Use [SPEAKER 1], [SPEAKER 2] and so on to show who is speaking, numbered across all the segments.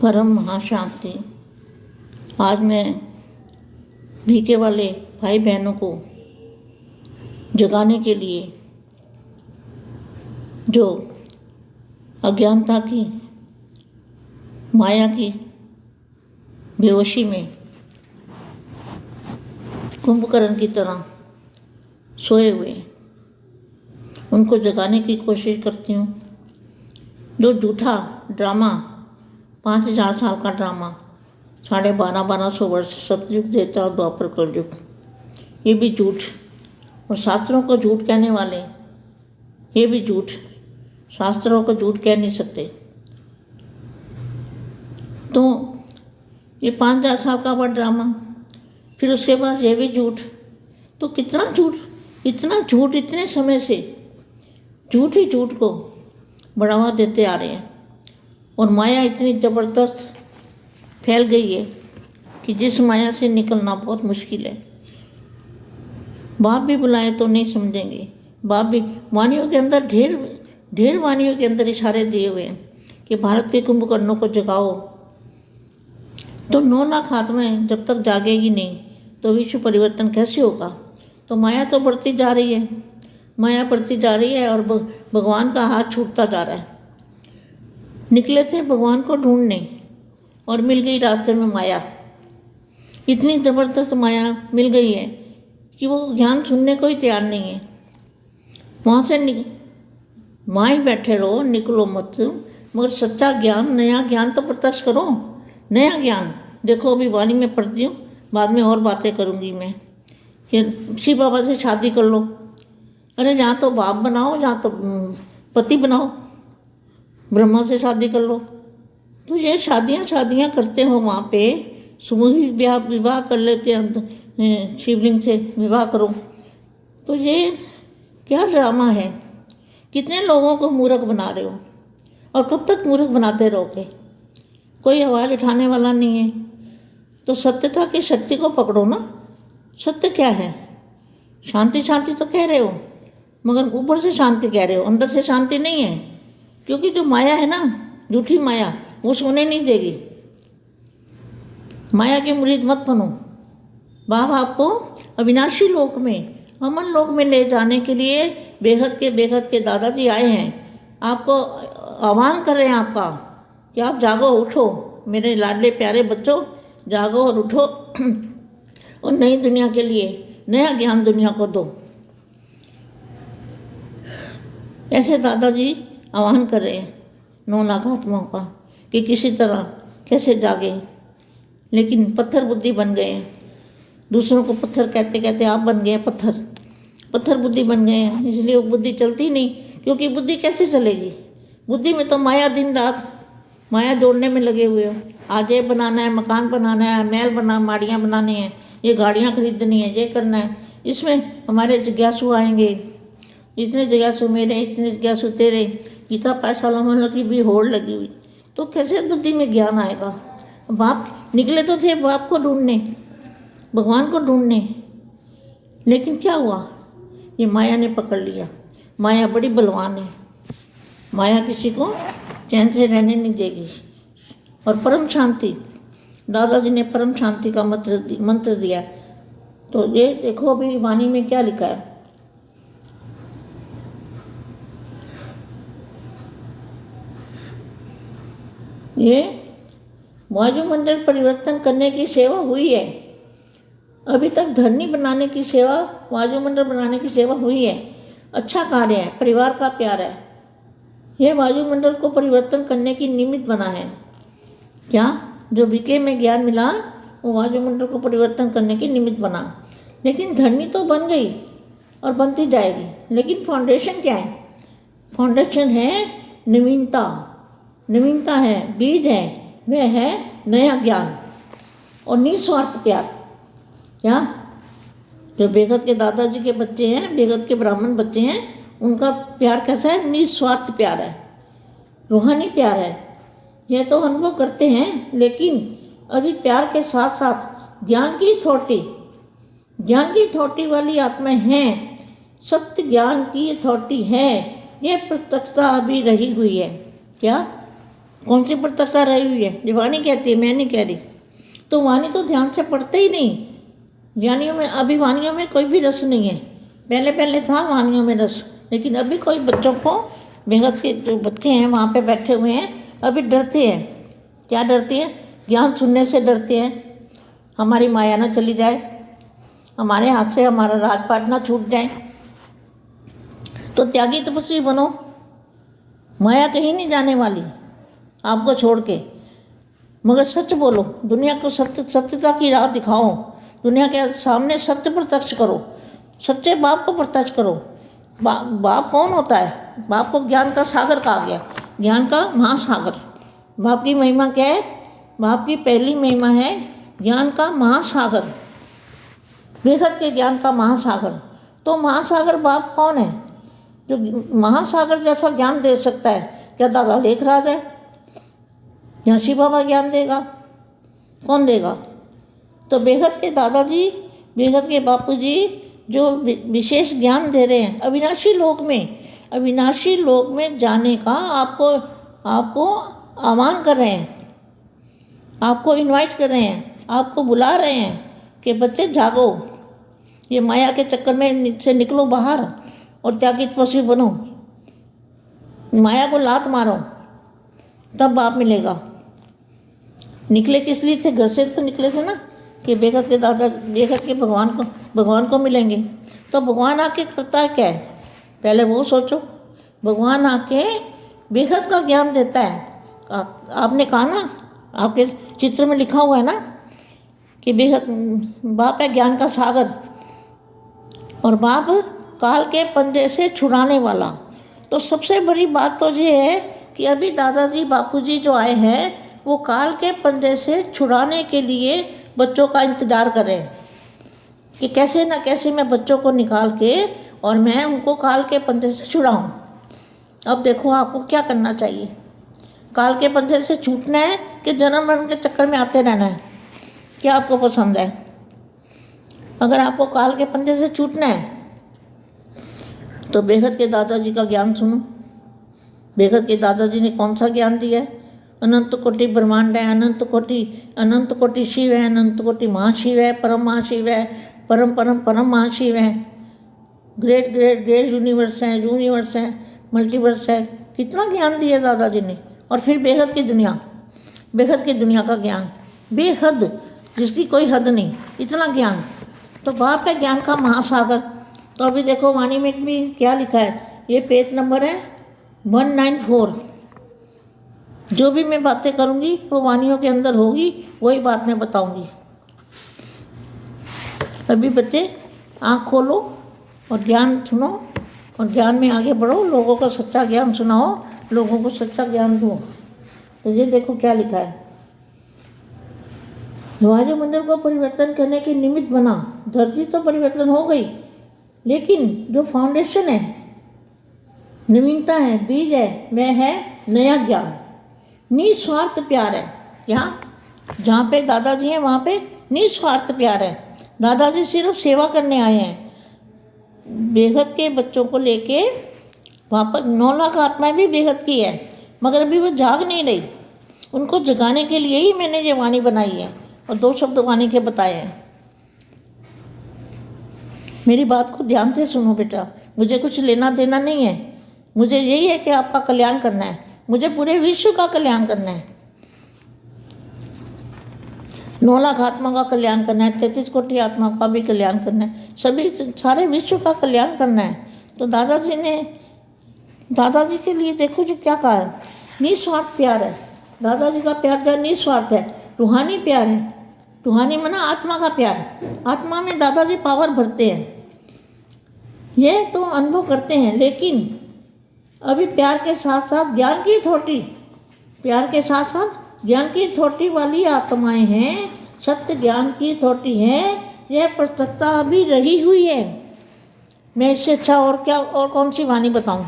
[SPEAKER 1] परम महाशांति। आज मैं भीखे वाले भाई बहनों को जगाने के लिए जो अज्ञानता की माया की बेहोशी में कुंभकर्ण की तरह सोए हुए उनको जगाने की कोशिश करती हूँ। जो झूठा ड्रामा 5000 साल का ड्रामा 12,500 वर्ष सतयुग देता और द्वापर कलयुग, ये भी झूठ। और शास्त्रों को झूठ कहने वाले ये भी झूठ। शास्त्रों को झूठ कह नहीं सकते। तो ये 5,000 साल का बड़ा ड्रामा, फिर उसके बाद ये भी झूठ। तो कितना झूठ, इतना झूठ, इतने समय से झूठ ही झूठ को बढ़ावा देते आ रहे हैं। और माया इतनी ज़बरदस्त फैल गई है कि जिस माया से निकलना बहुत मुश्किल है। बाप भी बुलाए तो नहीं समझेंगे। बाप भी वाणियों के अंदर ढेर वाणियों के अंदर इशारे दिए हुए हैं कि भारत के कुंभकर्णों को जगाओ। तो 9 लाख आत्माएं जब तक जागेगी नहीं तो विश्व परिवर्तन कैसे होगा। तो माया तो बढ़ती जा रही है, माया बढ़ती जा रही है और भगवान का हाथ छूटता जा रहा है। निकले थे भगवान को ढूंढने और मिल गई रास्ते में माया। इतनी ज़बरदस्त माया मिल गई है कि वो ज्ञान सुनने को ही तैयार नहीं है। वहाँ से वहाँ ही बैठे रहो, निकलो मत। मगर सच्चा ज्ञान, नया ज्ञान तो प्रत्यक्ष करो। नया ज्ञान देखो, अभी वाणी में पढ़ती हूँ, बाद में और बातें करूँगी मैं। कि शिव बाबा से शादी कर लो। अरे जहाँ तो बाप बनाओ, जहाँ तो पति बनाओ। ब्रह्मा से शादी कर लो। तो ये शादियाँ करते हो वहाँ पे, सामूहिक विवाह कर लेते हैं, शिवलिंग से विवाह करो। तो ये क्या ड्रामा है। कितने लोगों को मूर्ख बना रहे हो और कब तक मूर्ख बनाते रहोगे। कोई आवाज़ उठाने वाला नहीं है। तो सत्यता की शक्ति को पकड़ो ना। सत्य क्या है? शांति शांति तो कह रहे हो, मगर ऊपर से शांति कह रहे हो, अंदर से शांति नहीं है। क्योंकि जो माया है ना, झूठी माया, वो सोने नहीं देगी। माया के मुरीद मत बनो। बाप आपको अविनाशी लोक में, अमन लोक में ले जाने के लिए बेहद के दादाजी आए हैं। आपको आह्वान कर रहे हैं आपका कि आप जागो, उठो मेरे लाडले प्यारे बच्चों, जागो और उठो और नई दुनिया के लिए नया ज्ञान दुनिया को दो। ऐसे दादाजी आह्वान कर रहे हैं 9 लाख आत्माओं का कि किसी तरह कैसे जागे। लेकिन पत्थर बुद्धि बन गए हैं। दूसरों को पत्थर कहते कहते आप बन गए पत्थर बुद्धि बन गए हैं। इसलिए वो बुद्धि चलती नहीं। क्योंकि बुद्धि कैसे चलेगी? बुद्धि में तो माया दिन रात माया जोड़ने में लगे हुए हो। आज ये बनाना है, मकान बनाना है, महल माड़ियाँ बनानी है, ये गाड़ियाँ खरीदनी है, ये करना है। इसमें हमारे जिज्ञासु आएंगे। इतने जिज्ञासु मेरे, इतने जिज्ञासु तेरे। गीता पाठशाला वालों की भी होड़ लगी हुई। तो कैसे बुद्धि में ज्ञान आएगा? बाप निकले तो थे बाप को ढूंढने, भगवान को ढूंढने। लेकिन क्या हुआ? ये माया ने पकड़ लिया। माया बड़ी बलवान है। माया किसी को चैन से रहने नहीं देगी। और परम शांति, दादाजी ने परम शांति का मंत्र दिया। तो ये देखो अभी वाणी में क्या लिखा है। ये वायुमंडल परिवर्तन करने की सेवा हुई है। अभी तक धरनी बनाने की सेवा, वायुमंडल बनाने की सेवा हुई है। अच्छा कार्य है, परिवार का प्यार है। यह वायुमंडल को परिवर्तन करने की निमित्त बना है। क्या जो बीके में ज्ञान मिला वो वायुमंडल को परिवर्तन करने की निमित्त बना। लेकिन धरनी तो बन गई और बनती जाएगी। लेकिन फाउंडेशन क्या है? फाउंडेशन है नवीनता। नवीनता है, बीज है, वह है नया ज्ञान और निस्वार्थ प्यार। क्या जो बेगत के दादाजी के बच्चे हैं, बेगत के ब्राह्मण बच्चे हैं, उनका प्यार कैसा है? निस्वार्थ प्यार है, रूहानी प्यार है। यह तो अनुभव करते हैं, लेकिन अभी प्यार के साथ साथ ज्ञान की अथॉरिटी वाली आत्मा हैं। सत्य ज्ञान की अथॉरिटी है। यह प्रत्यक्षता अभी रही हुई है। क्या कौन सी प्रत्यक्षता रही हुई है? जो वाणी कहती है, मैं नहीं कह रही। तो वाणी तो ध्यान से पढ़ते ही नहीं। वाणियों में, अभी वाणियों में कोई भी रस नहीं है। पहले पहले था वाणियों में रस, लेकिन अभी कोई बच्चों को, बेहद के जो बच्चे हैं वहाँ पे बैठे हुए हैं, अभी डरते हैं। क्या डरते हैं? ज्ञान सुनने से डरते हैं। हमारी माया ना चली जाए, हमारे हाथ से हमारा राजपाट ना छूट जाए। तो त्यागी तपस्वी बनो। माया कहीं नहीं जाने वाली आपको छोड़ के, मगर सच बोलो। दुनिया को सत्यता की राह दिखाओ। दुनिया के सामने सत्य प्रत्यक्ष करो। सच्चे बाप को प्रत्यक्ष करो। बाप कौन होता है? बाप को ज्ञान का सागर कहा गया, ज्ञान का महासागर। बाप की महिमा क्या है? बाप की पहली महिमा है ज्ञान का महासागर, बेहद के ज्ञान का महासागर। तो महासागर बाप कौन है जो महासागर जैसा ज्ञान दे सकता है? क्या दादा लेखराज है या शिव बाबा ज्ञान देगा? कौन देगा? तो बेहद के दादाजी, बेहद के बापू जी जो विशेष ज्ञान दे रहे हैं, अविनाशी लोक में, अविनाशी लोक में जाने का आपको आह्वान कर रहे हैं, आपको इनवाइट कर रहे हैं, आपको बुला रहे हैं कि बच्चे जागो, ये माया के चक्कर में से निकलो बाहर और त्यागी तपस्वी बनो। माया को लात मारो, तब बाप मिलेगा। निकले किस लिए थे? घर से तो निकले थे ना कि बेहद के दादा, बेहद के भगवान को मिलेंगे। तो भगवान आके करता है क्या है? पहले वो सोचो। भगवान आके बेहद का ज्ञान देता है। आपने कहा ना, आपके चित्र में लिखा हुआ है ना कि बेहद बाप है ज्ञान का सागर, और बाप काल के पंजे से छुड़ाने वाला। तो सबसे बड़ी बात तो ये है कि अभी दादाजी बापूजी जो आए हैं वो काल के पंजे से छुड़ाने के लिए बच्चों का इंतज़ार करें कि कैसे ना कैसे मैं बच्चों को निकाल के और मैं उनको काल के पंजे से छुड़ाऊँ। अब देखो आपको क्या करना चाहिए। काल के पंजे से छूटना है कि जन्म मरण के चक्कर में आते रहना है? क्या आपको पसंद है? अगर आपको काल के पंजे से छूटना है तो बेहद के दादाजी का ज्ञान सुनो। बेहद के दादाजी ने कौन सा ज्ञान दिया है? अनंत कोटि ब्रह्मांड है, अनंत कोटि शिव है, अनंत कोटि महाशिव है, परम महाशिव है, परम परम परम महाशिव है, ग्रेट ग्रेट ग्रेट यूनिवर्स है, मल्टीवर्स है। कितना ज्ञान दिया दादाजी ने। और फिर बेहद की दुनिया का ज्ञान, बेहद जिसकी कोई हद नहीं, इतना ज्ञान। तो बाप है ज्ञान का महासागर। तो अभी देखो वाणी में भी क्या लिखा है, ये पेज नंबर है 194। जो भी मैं बातें करूँगी वो वाणियों के अंदर होगी, वही बात मैं बताऊँगी। अभी बच्चे आँख खोलो और ज्ञान सुनो और ज्ञान में आगे बढ़ो। लोगों का सच्चा ज्ञान सुनाओ, लोगों को सच्चा ज्ञान दो। तो ये देखो क्या लिखा है, वायुमंडल को परिवर्तन करने के निमित्त बना। धरती तो परिवर्तन हो गई, लेकिन जो फाउंडेशन है, नवीनता है, बीज है, वह है नया ज्ञान, निस्वार्थ प्यार है। जहाँ पे दादाजी हैं वहाँ पे निस्वार्थ प्यार है। दादाजी सिर्फ सेवा करने आए हैं। बेहद के बच्चों को लेके वापस 9 लाख आत्माएं भी बेहद की है, मगर अभी वो जाग नहीं रही। उनको जगाने के लिए ही मैंने ये वाणी बनाई है और 2 शब्द वाणी के बताए हैं। मेरी बात को ध्यान से सुनो बेटा, मुझे कुछ लेना देना नहीं है। मुझे यही है कि आपका कल्याण करना है, मुझे पूरे विश्व का कल्याण करना है। 9 लाख आत्मा का कल्याण करना है, 33 कोटि आत्मा का भी कल्याण करना है, सभी सारे विश्व का कल्याण करना है। तो दादाजी के लिए देखो जो क्या कहा है, निस्वार्थ प्यार है। दादाजी का प्यार जो निस्वार्थ है, रूहानी प्यार है। रूहानी माना आत्मा का प्यार। आत्मा में दादाजी पावर भरते हैं, ये तो अनुभव करते हैं। लेकिन अभी प्यार के साथ साथ ज्ञान की थोटी, प्यार के साथ साथ ज्ञान की थोटी वाली आत्माएं हैं, सत्य ज्ञान की थोटी है। यह प्रत्यक्षता अभी रही हुई है। मैं इससे अच्छा और क्या, और कौन सी वाणी बताऊं?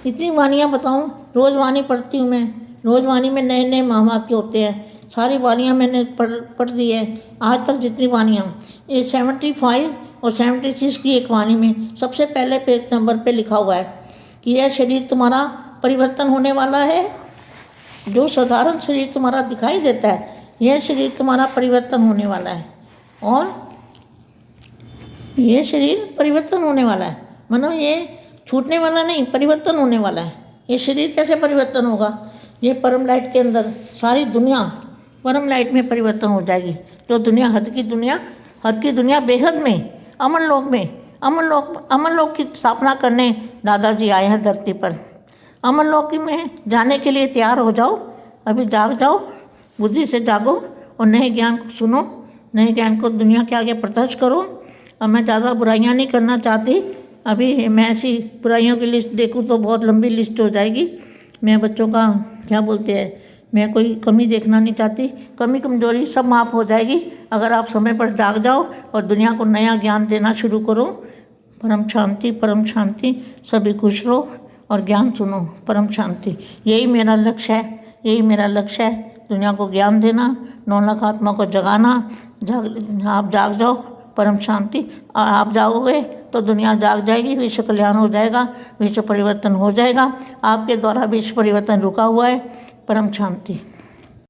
[SPEAKER 1] इतनी वाणियाँ बताऊं, रोज़ वाणी पढ़ती हूँ मैं। रोज़ वाणी में नए नए महावाक्य होते हैं। सारी वाणियाँ मैंने पढ़ दी है आज तक जितनी वाणियाँ। ये 75 और 76 की एक वाणी में सबसे पहले पेज नंबर पे लिखा हुआ है कि यह शरीर तुम्हारा परिवर्तन होने वाला है, जो साधारण शरीर तुम्हारा दिखाई देता है, यह शरीर तुम्हारा परिवर्तन होने वाला है। और ये शरीर परिवर्तन होने वाला है, मतलब ये छूटने वाला नहीं, परिवर्तन होने वाला है। ये शरीर कैसे परिवर्तन होगा? ये परम लाइट के अंदर सारी दुनिया परम लाइट में परिवर्तन हो जाएगी। जो दुनिया हद की दुनिया बेहद में, अमन लोक की स्थापना करने दादाजी आए हैं धरती पर। अमन लोक में जाने के लिए तैयार हो जाओ, अभी जाग जाओ, बुद्धि से जागो और नए ज्ञान को सुनो, नए ज्ञान को दुनिया के आगे प्रत्यक्ष करो। और मैं ज़्यादा बुराइयां नहीं करना चाहती, अभी मैं ऐसी बुराइयों की लिस्ट देखूँ तो बहुत लंबी लिस्ट हो जाएगी। मैं बच्चों का क्या बोलते हैं, मैं कोई कमी देखना नहीं चाहती, कमी कमजोरी सब माफ़ हो जाएगी अगर आप समय पर जाग जाओ और दुनिया को नया ज्ञान देना शुरू करो। परम शांति, सभी खुश रहो और ज्ञान सुनो, परम शांति। यही मेरा लक्ष्य है, दुनिया को ज्ञान देना, 9 लाख आत्मा को जगाना। आप जाग जाओ, परम शांति। और आप जागोगे तो दुनिया जाग जाएगी, विश्व कल्याण हो जाएगा, विश्व परिवर्तन हो जाएगा। आपके द्वारा विश्व परिवर्तन रुका हुआ है। परम शांति।